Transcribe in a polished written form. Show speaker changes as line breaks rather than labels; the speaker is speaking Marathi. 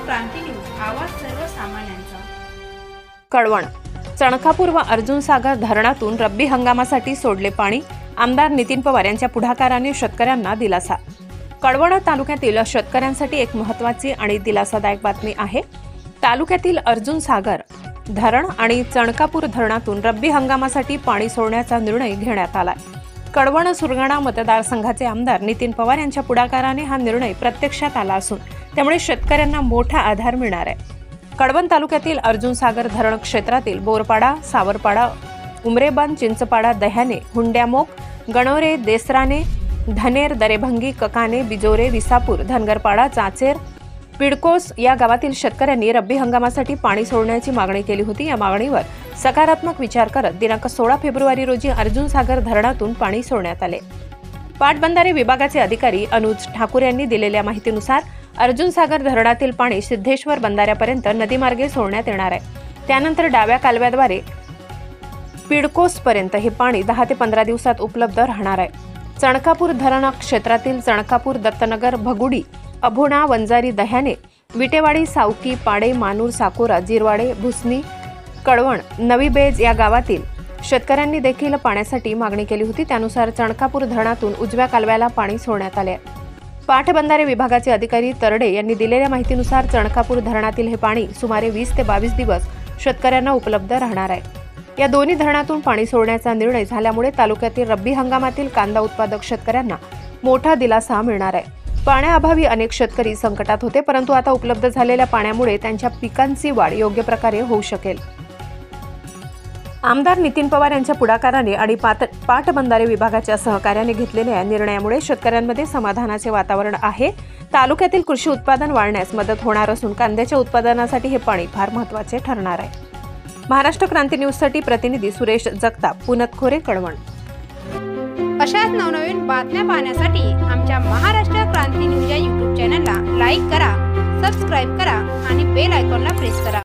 क्रांती न्यूज, आवाज सर्वसामान्यांचा।
कळवण चणकापूर व अर्जुन सागर धरणातून रब्बी हंगामासाठी सोडले पाणी। आमदार नितीन पवार यांच्या पुढाकाराने शेतकऱ्यांना दिलासा। कळवण तालुक्यातील शेतकऱ्यांसाठी एक महत्त्वाची आणि दिलासादायक बातमी आहे। तालुक्यातील अर्जुन सागर धरण आणि चणकापूर धरणातून रब्बी हंगामासाठी पाणी सोडण्याचा निर्णय घेण्यात आला। कळवण सुरगाणा मतदारसंघाचे आमदार नितीन पवार यांच्या पुढाकाराने हा निर्णय प्रत्यक्षात आला असून त्यामुळे शेतकऱ्यांना मोठा आधार मिळणार आहे। कळवण तालुक्यातील अर्जुन सागर धरण क्षेत्रातील बोरपाडा, सावरपाडा, उमरेबान, चिंचपाडा, दह्याने, हुंड्यामोक, गणोरे, देसराने, धनेर, दरेभंगी, ककाने, बिजोरे, विसापूर, धनगरपाडा, चाचेर, पिडकोस या गावातील शेतकऱ्यांनी रब्बी हंगामासाठी पाणी सोडण्याची मागणी केली होती। या मागणीवर सकारात्मक विचार करत दिनांक 16 फेब्रुवारी रोजी अर्जुन सागर धरणातून पाणी सोडण्यात आले। पाटबंधारे विभागाचे अधिकारी अनुज ठाकूर यांनी दिलेल्या माहितीनुसार अर्जुन सागर धरणातील पाणी सिद्धेश्वर बंधाऱ्यापर्यंत नदीमार्गे सोडण्यात येणार आहे। त्यानंतर डाव्या कालव्याद्वारे पिडकोसपर्यंत हे पाणी 10 ते 15 दिवसात उपलब्ध राहणार आहे। चणकापूर धरण क्षेत्रातील चणकापूर, दत्तनगर, भगुडी, अभोणा, वंजारी, दह्याने, विटेवाडी, सावकी, पाडे, मानूर, साकोरा, जिरवाडे, भुसनी, कळवण, नवी बेज या गावातील शेतकऱ्यांनी देखील पाण्यासाठी मागणी केली होती। त्यानुसार चणकापूर धरणातून उजव्या कालव्याला पाणी सोडण्यात आले। पाटबंधारे विभागाचे अधिकारी तरडे यांनी दिलेल्या माहितीनुसार चणकापूर धरणातील हे पाणी सुमारे 20 ते 22 दिवस शेतकऱ्यांना उपलब्ध राहणार आहे। या दोन्ही धरणातून पाणी सोडण्याचा निर्णय झाल्यामुळे तालुक्यातील रब्बी हंगामातील कांदा उत्पादक शेतकऱ्यांना मोठा दिलासा मिळणार आहे। पाण्याअभावी अनेक शेतकरी संकटात होते, परंतु आता उपलब्ध झालेल्या पाण्यामुळे त्यांच्या पिकांची वाढ योग्य प्रकारे होऊ शकेल। आमदार नितीन पवार यांच्या पुढाकाराने आणि पाटबंधारे विभागाच्या सहकार्याने घेतलेल्या या निर्णयामुळे शेतकऱ्यांमध्ये समाधानाचे वातावरण आहे। तालुक्यातील कृषी उत्पादन वाढण्यास मदत होणार असून कांद्याच्या उत्पादनासाठी हे पाणी फार महत्त्वाचे ठरणार आहे। महाराष्ट्र क्रांती न्यूजसाठी प्रतिनिधी सुरेश जगताप, पुनतखोरे, कळवण।
अशाच नवनवीन बातम्या पाहण्यासाठी आमच्या महाराष्ट्र क्रांती न्यूज या YouTube चॅनलला लाईक करा, सबस्क्राईब करा आणि बेल आयकॉनला प्रेस करा।